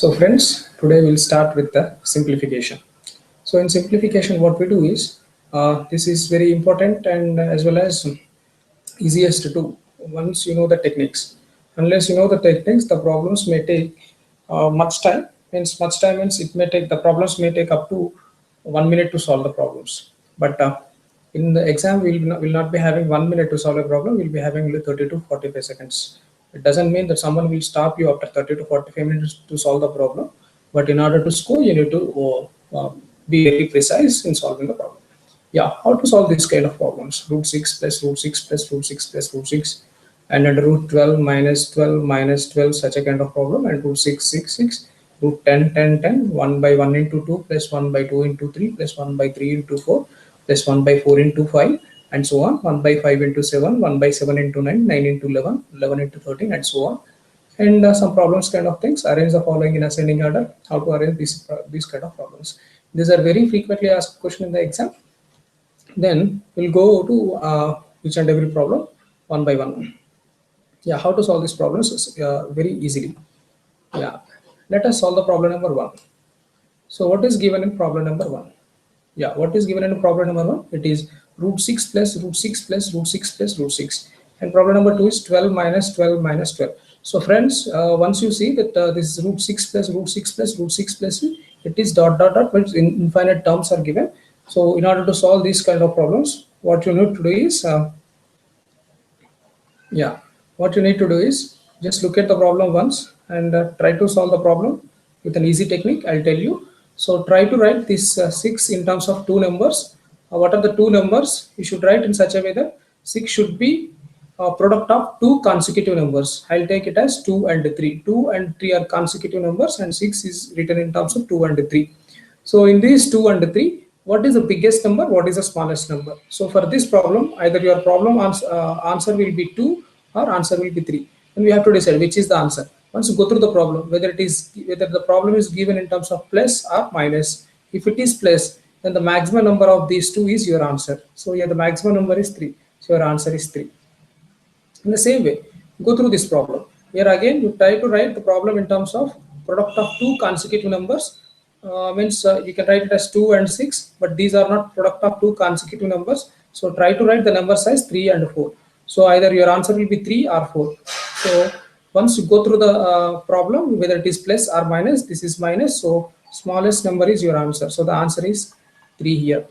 So friends, today we'll start with the simplification. So in simplification, what we do is, this is very important and as well as easiest to do once you know the techniques. Unless you know the techniques, the problems may take much time. Means much time means it may take, the problems may take up to 1 minute to solve the problems. But in the exam, will not be having 1 minute to solve a problem. We'll be having only 30 to 45 seconds. It doesn't mean that someone will stop you after 30 to 45 minutes to solve the problem. But in order to score, you need to be very precise in solving the problem. Yeah, how to solve this kind of problems? Root 6 plus root 6 plus root 6 plus root 6, and under root 12 minus 12 minus 12, such a kind of problem, and root 6 6 6, root 10 10 10, 1 by 1 into 2 plus 1 by 2 into 3 plus 1 by 3 into 4 plus 1 by 4 into 5, and so on. 1 by 5 into 7, 1 by 7 into 9, 9 into 11, 11 into 13, and so on. And some problems kind of things, arrange the following in ascending order. How to arrange these kind of problems? These are very frequently asked question in the exam. Then we'll go to each and every problem one by one. Yeah, how to solve these problems is very easily. Yeah, let us solve the problem number 1. So what is given in problem number 1? Yeah, what is given in problem number 1? It is root 6 plus root 6 plus root 6 plus root 6. And problem number 2 is 12 minus 12 minus 12. So friends, once you see that this is root 6 plus root 6 plus root 6 plus, it is dot dot dot, but infinite terms are given. So in order to solve these kind of problems, what you need to do is, what you need to do is just look at the problem once and try to solve the problem with an easy technique. I'll tell you. So try to write this 6 in terms of two numbers. What are the two numbers? You should write in such a way that 6 should be product of two consecutive numbers. I'll take it as 2 and 3. 2 and 3 are consecutive numbers, and 6 is written in terms of 2 and 3. So in these 2 and 3, what is the biggest number? What is the smallest number? So for this problem, either your problem answer will be 2 or answer will be 3. And we have to decide which is the answer. Once you go through the problem, whether the problem is given in terms of plus or minus. If it is plus, then the maximum number of these two is your answer. So here the maximum number is 3. So your answer is 3. In the same way, go through this problem. Here again, you try to write the problem in terms of product of two consecutive numbers. You can write it as 2 and 6, but these are not product of two consecutive numbers. So try to write the number size 3 and 4. So either your answer will be 3 or 4. So once you go through the problem, whether it is plus or minus, this is minus. So smallest number is your answer. So the answer is 3 here.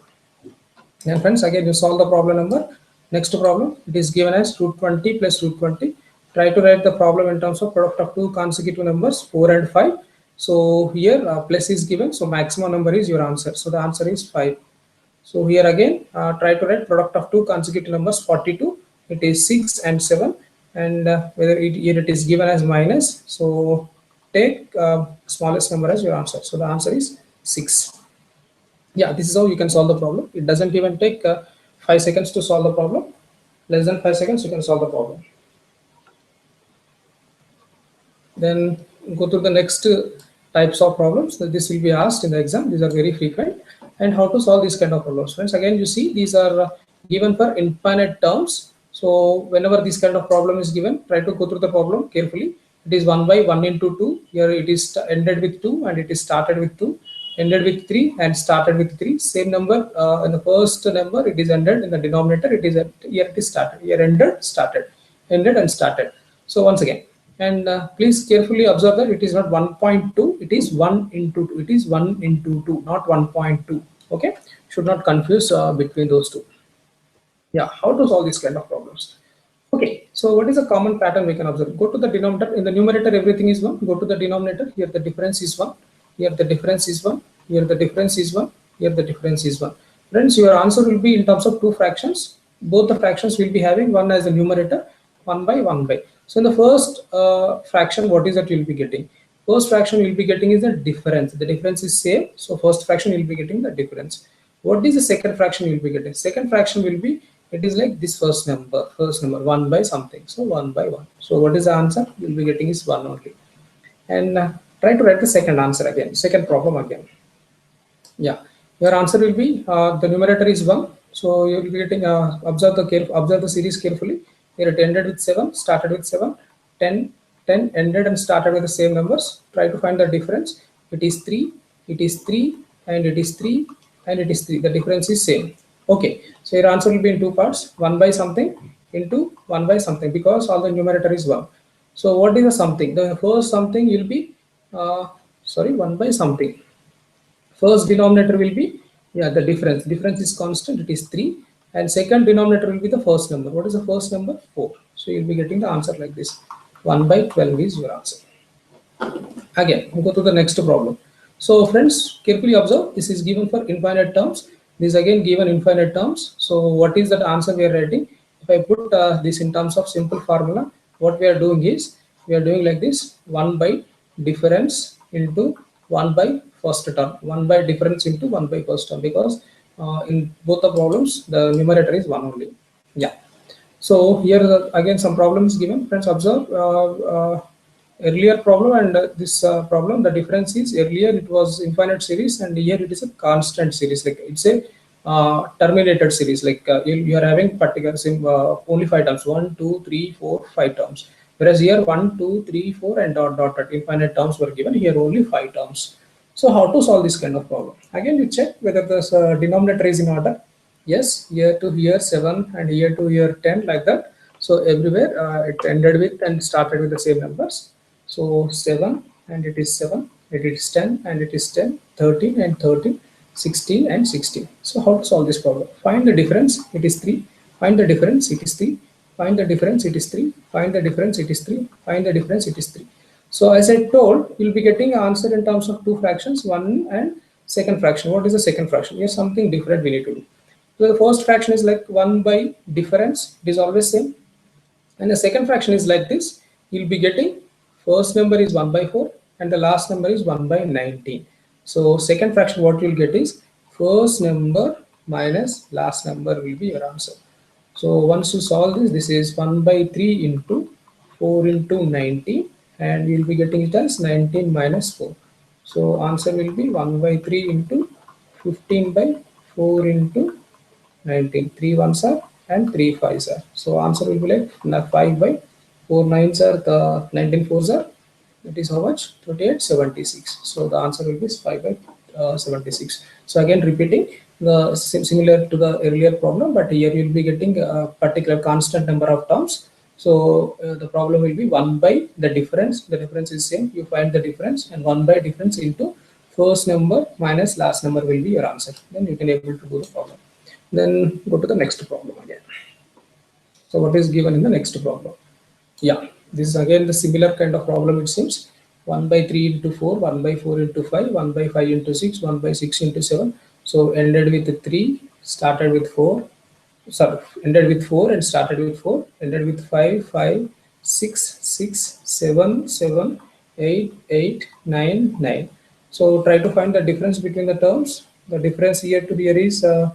And friends, again you solve the problem number. Next problem, it is given as root 20 plus root 20. Try to write the problem in terms of product of two consecutive numbers, 4 and 5. So here plus is given, so maximum number is your answer. So the answer is 5. So here again, try to write product of two consecutive numbers, 42. It is 6 and 7, and whether here it is given as minus. So take smallest number as your answer. So the answer is 6. Yeah, this is how you can solve the problem. It doesn't even take 5 seconds to solve the problem. Less than 5 seconds you can solve the problem. Then go to the next types of problems that this will be asked in the exam. These are very frequent. And how to solve these kind of problems. Friends, again you see these are given for infinite terms. So whenever this kind of problem is given, try to go through the problem carefully. It is 1 by 1 into 2. Here it is ended with 2 and it is started with 2. Ended with 3 and started with 3. Same number in the first number, it is ended in the denominator. It is here it is started. Here ended, started, ended and started. So once again, and please carefully observe that it is not 1.2, it is 1 into 2. It is 1 into 2, not 1.2. Okay, should not confuse between those two. Yeah, how to solve these kind of problems? Okay, so what is a common pattern we can observe? Go to the denominator. In the numerator, everything is 1. Go to the denominator. Here the difference is 1. Here the difference is 1. Here the difference is 1. Here the difference is 1. Friends, your answer will be in terms of two fractions. Both the fractions will be having 1 as the numerator, 1 by 1 by. So in the first fraction, what is that you will be getting? First fraction you will be getting is the difference. The difference is same. So first fraction you will be getting the difference. What is the second fraction you will be getting? Second fraction will be, it is like this first number 1 by something. So 1 by 1. So what is the answer? You will be getting is 1 only. And try to write the second answer again, second problem again. Yeah, your answer will be the numerator is 1. So you will be getting observe the series carefully. Here it ended with 7, started with 7, 10, 10 ended and started with the same numbers. Try to find the difference. It is 3, it is 3, and it is 3, and it is 3. The difference is same. Okay, so your answer will be in two parts, 1 by something into 1 by something, because all the numerator is 1. So what is the something? The first something will be, 1 by something. First denominator will be, the difference is constant, it is 3, and second denominator will be the first number. What is the first number? 4. So you'll be getting the answer like this. 1 by 12 is your answer. Again, we go to the next problem. So friends, carefully observe, this is given for infinite terms. This is again given infinite terms. So what is that answer we are writing? If I put this in terms of simple formula, what we are doing is, we are doing like this: 1 by difference into 1 by first term, 1 by difference into 1 by first term, because in both the problems the numerator is 1 only. Yeah. So here again some problems given. Friends, observe earlier problem and this problem. The difference is, earlier it was infinite series and here it is a constant series. Like it's a terminated series. Like you are having particular only 5 terms: 1, 2, 3, 4, 5 terms. Whereas here 1, 2, 3, 4 and dot dot dot infinite terms were given. Here only 5 terms. So how to solve this kind of problem? Again, you check whether the denominator is in order. Yes, here to here 7 and here to here 10, like that. So everywhere it ended with and started with the same numbers. So 7 and it is 7, it is 10 and it is 10, 13 and 13, 16 and 16. So how to solve this problem? Find the difference, it is 3. Find the difference, it is 3. Find the difference, it is 3. Find the difference, it is 3. Find the difference, it is 3. So as I told, you'll be getting answer in terms of two fractions, one and second fraction. What is the second fraction? Here's something different we need to do. So the first fraction is like 1 by difference, it is always same. And the second fraction is like this. You'll be getting first number is 1 by 4 and the last number is 1 by 19. So second fraction, what you'll get is first number minus last number will be your answer. So once you solve this, this is 1 by 3 into 4 into 19, and you'll be getting it as 19 minus 4. So answer will be 1 by 3 into 15 by 4 into 19. 3 ones are and 3 fives are. So answer will be like 5 by 4 nines are the 19 fours are. That is how much? 38, 76. So the answer will be 5 by 76. So again repeating, the similar to the earlier problem, but here you will be getting a particular constant number of terms. So the problem will be 1 by the difference. The difference is same. You find the difference, and 1 by difference into first number minus last number will be your answer. Then you can able to do the problem. Then go to the next problem again. So what is given in the next problem? Yeah, this is again the similar kind of problem it seems. 1 by 3 into 4, 1 by 4 into 5, 1 by 5 into 6, 1 by 6 into 7. So ended with 3, started with 4. Sorry, ended with 4 and started with 4. Ended with 5, 5, 6, 6, 7, 7, 8, 8, 9, 9. So try to find the difference between the terms. The difference here to here is, I'll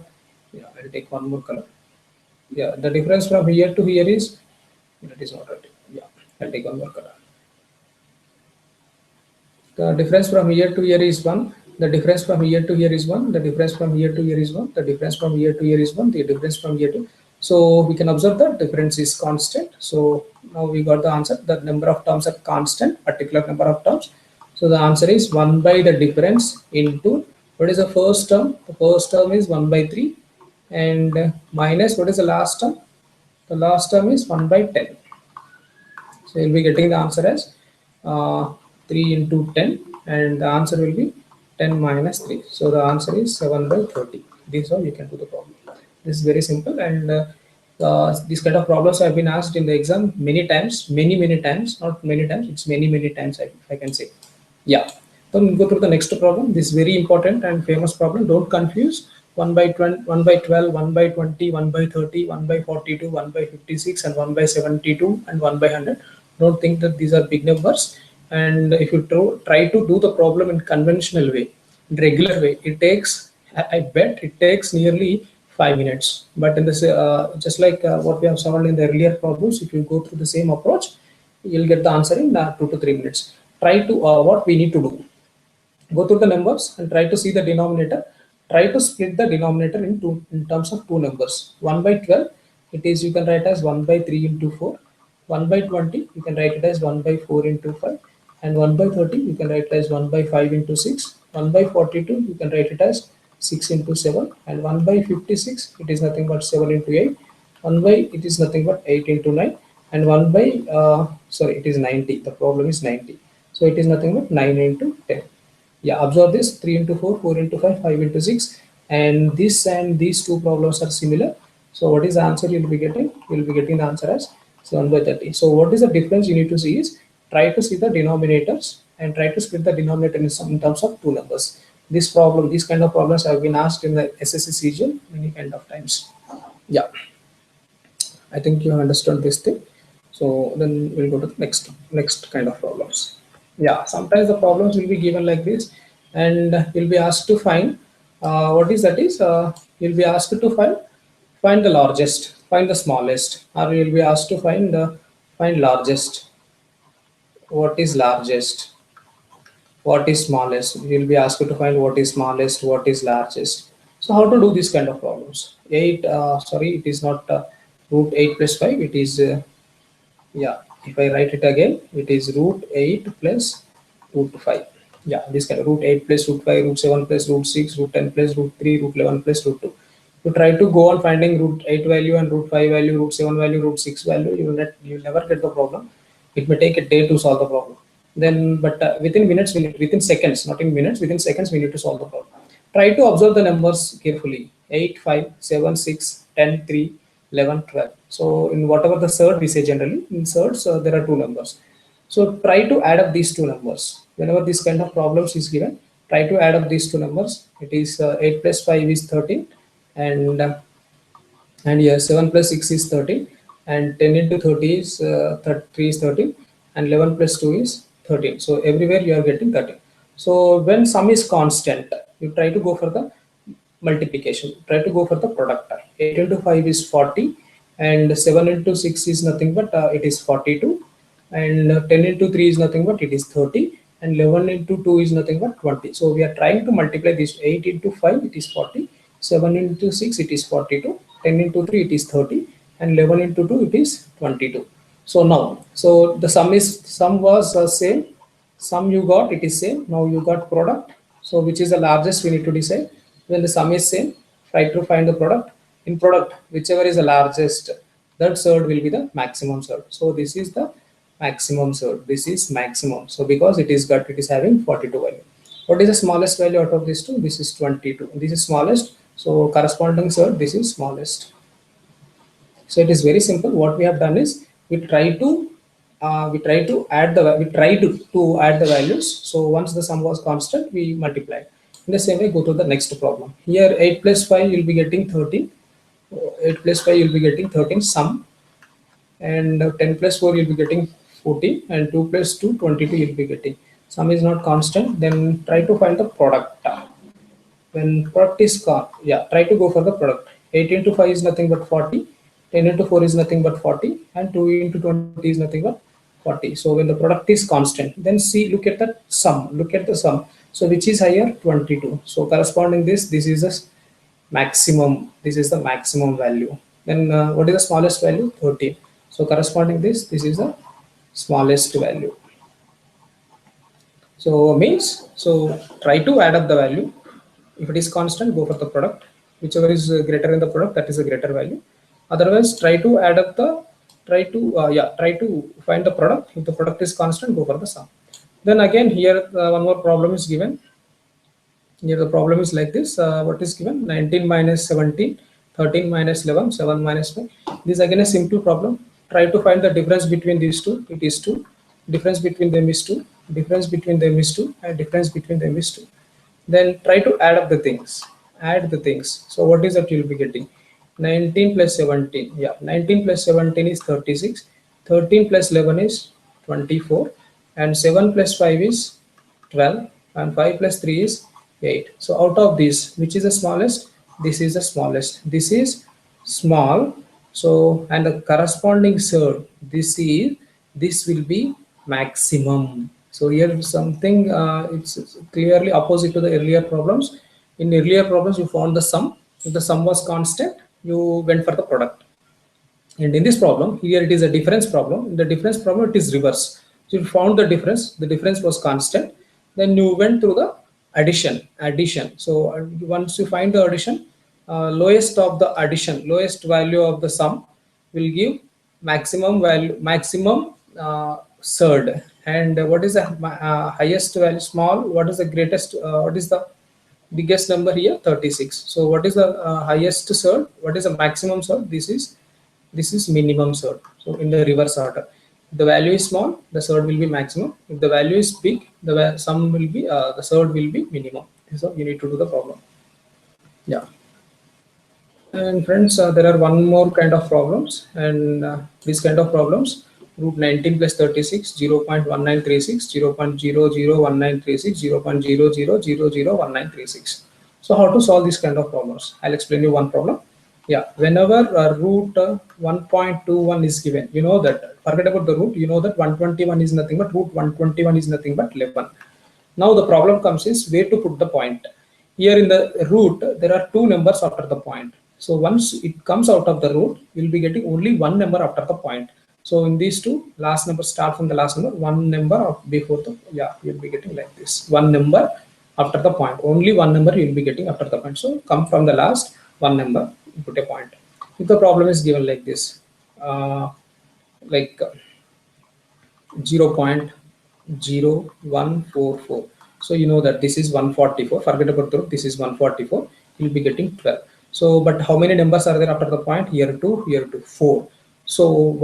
take one more color. Yeah, the difference from here to here is, that is not right. Yeah, I'll take one more color. The difference from here to here is 1. The difference from here to here is 1. The difference from here to here is 1. The difference from here to here is 1. The difference from here to. So we can observe that difference is constant. So now we got the answer. The number of terms are constant, particular number of terms. So the answer is 1 by the difference into, what is the first term? The first term is 1 by 3 and minus, what is the last term? The last term is 1 by 10. So you'll be getting the answer as 3 into 10, and the answer will be 10 minus 3. So the answer is 7 by 30. This is how you can do the problem. This is very simple, and these kind of problems have been asked in the exam many times, many times, not many times, it's many times, if I can say. Yeah. Then we'll go through the next problem. This is very important and famous problem. Don't confuse 1 by 20, 1 by 12, 1 by 20, 1 by 30, 1 by 42, 1 by 56, and 1 by 72, and 1 by 100. Don't think that these are big numbers. And if you try to do the problem in conventional way, regular way, it takes, I bet it takes nearly 5 minutes. But in this, just like what we have solved in the earlier problems, if you go through the same approach, you'll get the answer in 2 to 3 minutes. Try to, what we need to do, go through the numbers and try to see the denominator. Try to split the denominator in terms of two numbers. 1 by 12, it is, you can write as 1 by 3 into 4. 1 by 20, you can write it as 1 by 4 into 5, and 1 by 30, you can write it as 1 by 5 into 6, 1 by 42, you can write it as 6 into 7, and 1 by 56, it is nothing but 7 into 8, 1 by, it is nothing but 8 into 9, and 1 by, sorry, it is 90, the problem is 90. So it is nothing but 9 into 10. Yeah, observe this: 3 into 4, 4 into 5, 5 into 6, and this and these two problems are similar. So what is the answer you'll be getting? You'll be getting the answer as 7 by 30. So what is the difference you need to see is try to see the denominators and try to split the denominator in terms of two numbers. This problem, these kind of problems have been asked in the SSC season many kind of times. Yeah, I think you have understood this thing. So then we'll go to the next kind of problems. Yeah, sometimes the problems will be given like this, and you'll be asked to find what is that is you'll be asked to find the largest, find the smallest, or you'll be asked to find largest. What is largest? What is smallest? You'll be asked to find what is smallest, what is largest. So how to do this kind of problems? 8, sorry, it is not root 8 plus 5. It is yeah, if I write it again, it is root 8 plus root 5. Yeah, this kind of root 8 plus root 5, root 7 plus root 6, root 10 plus root 3, root 11 plus root 2. You try to go on finding root 8 value and root 5 value, root 7 value, root 6 value, you will never get the problem. It may take a day to solve the problem. Then, but within minutes, within seconds, not in minutes, within seconds, we need to solve the problem. Try to observe the numbers carefully: 8, 5, 7, 6, 10, 3, 11, 12. So in whatever the third we say, generally in thirds there are two numbers. So try to add up these two numbers. Whenever this kind of problems is given, try to add up these two numbers. It is 8 plus 5 is 13, and yeah, 7 plus 6 is 13, and 10 into 30 is 3 is 13, and 11 plus 2 is 13. So everywhere you are getting 13. So when sum is constant, you try to go for the multiplication, try to go for the product. 8 into 5 is 40, and 7 into 6 is nothing but it is 42, and 10 into 3 is nothing but it is 30, and 11 into 2 is nothing but 20. So we are trying to multiply this. 8 into 5 it is 40, 7 into 6 it is 42, 10 into 3 it is 30, and 11 into 2 it is 22. So now, so the sum was same, sum you got, it is same. Now you got product. So which is the largest we need to decide. When the sum is same, try to find the product. In product, whichever is the largest, that surd will be the maximum surd. So this is the maximum surd. This is maximum. So because it is having 42 value. What is the smallest value out of these two? This is 22. This is smallest. So corresponding surd, this is smallest. So it is very simple. What we have done is we try to add the values. So once the sum was constant, we multiply. In the same way, go to the next problem. Here 8 plus 5 you'll be getting 13. 8 plus 5 you'll be getting 13 sum, and 10 plus 4 you'll be getting 14, and 2 plus 2 22 you'll be getting. Sum is not constant, then try to find the product. When product is try to go for the product. 8 into 5 is nothing but 40, 10 into 4 is nothing but 40, and 2 into 20 is nothing but 40. So when the product is constant, then look at the sum. So which is higher? 22. So corresponding this is the maximum. This is the maximum value. Then what is the smallest value? 13. So corresponding this is the smallest value. So try to add up the value. If it is constant, go for the product. Whichever is greater in the product, that is a greater value. Otherwise, try to find the product. If the product is constant, go for the sum. Then again here one more problem is given. Here the problem is like this. What is given? 19 minus 17, 13 minus 11, 7 minus 5. This is again a simple problem. Try to find the difference between these two. It is 2. Difference between them is 2. Difference between them is 2. And difference between them is 2. Then try to add up the things. Add the things. So what is that you will be getting? 19 plus 17. Yeah, 19 plus 17 is 36. 13 plus 11 is 24. And 7 plus 5 is 12. And 5 plus 3 is 8. So out of these, which is the smallest? This is the smallest. This is small. So, and the corresponding surd, this will be maximum. So here something, it's clearly opposite to the earlier problems. In earlier problems, you found the sum. If the sum was constant, you went for the product. And in this problem, here it is a difference problem. In the difference problem, it is reverse. So you found the difference was constant. Then you went through the addition. So once you find the addition, lowest of the addition, lowest value of the sum will give maximum value, maximum surd. And what is the highest value, small? What is the greatest? What is the biggest number here? 36. So what is the highest surd? What is the maximum surd? This is minimum surd. So in the reverse order, if the value is small, the surd will be maximum. If the value is big, the sum will be the surd will be minimum. So you need to do the problem. Yeah. And friends, there are one more kind of problems, and these kind of problems, root 19 plus 36, 0 0.1936, 0 0.001936, 0 0.00001936. So how to solve these kind of problems? I'll explain you one problem. Yeah, whenever root 1.21 is given, you know that, forget about the root, you know that 121 is nothing but root 121 is nothing but 11. Now the problem comes is where to put the point. Here in the root, there are two numbers after the point. So once it comes out of the root, you'll be getting only one number after the point. So in these two, last number start from the last number, one number of before the, yeah, you'll be getting like this. One number after the point, only one number you'll be getting after the point. So come from the last one number, put a point. If the problem is given like this, like 0.0144. So you know that this is 144. Forget about the root. This is 144. You'll be getting 12. So, but how many numbers are there after the point? Here 2, here 2, 4. So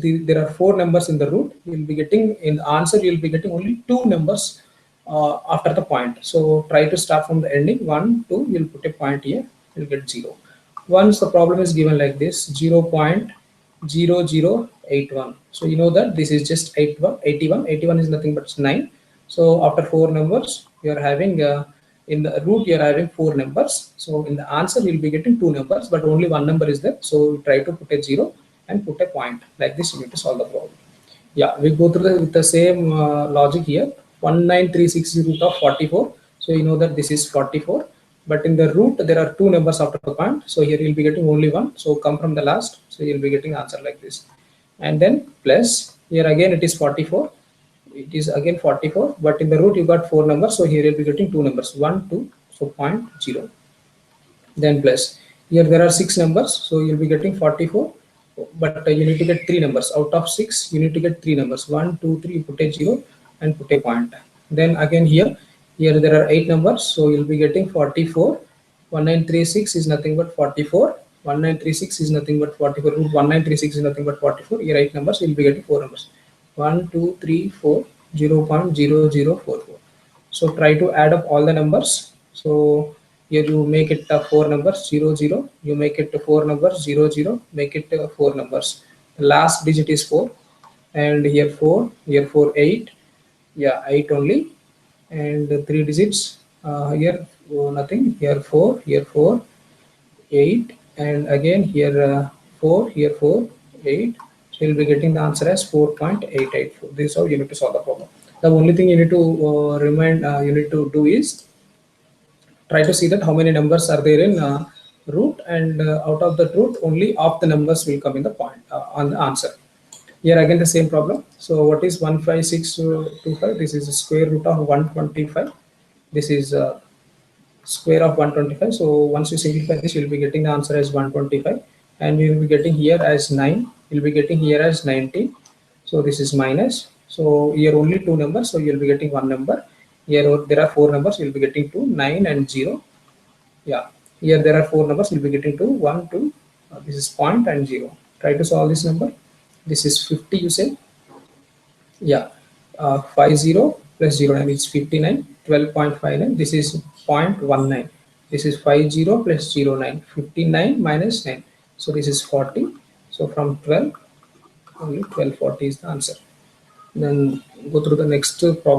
there are 4 numbers in the root. You'll be getting in the answer. You'll be getting only 2 numbers after the point. So try to start from the ending. 1, 2. You'll put a point here. You'll get 0. Once the problem is given like this, 0.0081. So you know that this is just 81. 81 is nothing but 9. So after 4 numbers, you are having in the root you are having 4 numbers. So in the answer you will be getting 2 numbers, but only one number is there. So try to put a 0 and put a point. Like this, you need to solve the problem. Yeah, we go through with the same logic here. 1936 is root of 44. So you know that this is 44. But in the root, there are 2 numbers after the point. So here you'll be getting only 1. So come from the last. So you'll be getting answer like this. And then plus, here again it is 44. It is again 44. But in the root, you got 4 numbers. So here you'll be getting 2 numbers. 1, 2. So 0.0. Then plus. Here there are 6 numbers. So you'll be getting 44. But you need to get 3 numbers. Out of 6, you need to get 3 numbers. 1, 2, 3. Put a 0 and put a point. Then again here there are 8 numbers, so you'll be getting 44. 1936 is nothing but 44. 1936 is nothing but 44. Root 1936 is nothing but 44. Here 8 numbers, you'll be getting 4 numbers. 1, 2, 3, 4, 0.0044. So try to add up all the numbers. So here you make it 4 numbers, 0, 0. You make it 4 numbers, 0, 0. Make it 4 numbers. The last digit is 4. And here 4, here 4, 8. Yeah, 8 only. And 3 digits here nothing, here 4, 8, and again here 4, here 4, 8. So you'll be getting the answer as 4.884. This is how you need to solve the problem. The only thing you need to you need to do is try to see that how many numbers are there in root, and out of the root only half the numbers will come in the point on the answer. Here again the same problem. So what is 15625? This is the square root of 125. This is square of 125. So once you simplify this, you'll be getting the answer as 125, and we will be getting here as 9. You'll be getting here as 19. So this is minus. So here only 2 numbers. So you'll be getting 1 number. Here there are 4 numbers. You'll be getting 2, 9, and 0. Yeah. Here there are 4 numbers. You'll be getting 2, 1, 2. This is point and 0. Try to solve this number. This is 50, you say. Yeah, 50 plus 09 is 59, 12.59. This is 0.19. This is 50 plus 09, 59 minus 9. So this is 40. So from 12, only 1240 is the answer. Then go through the next problem.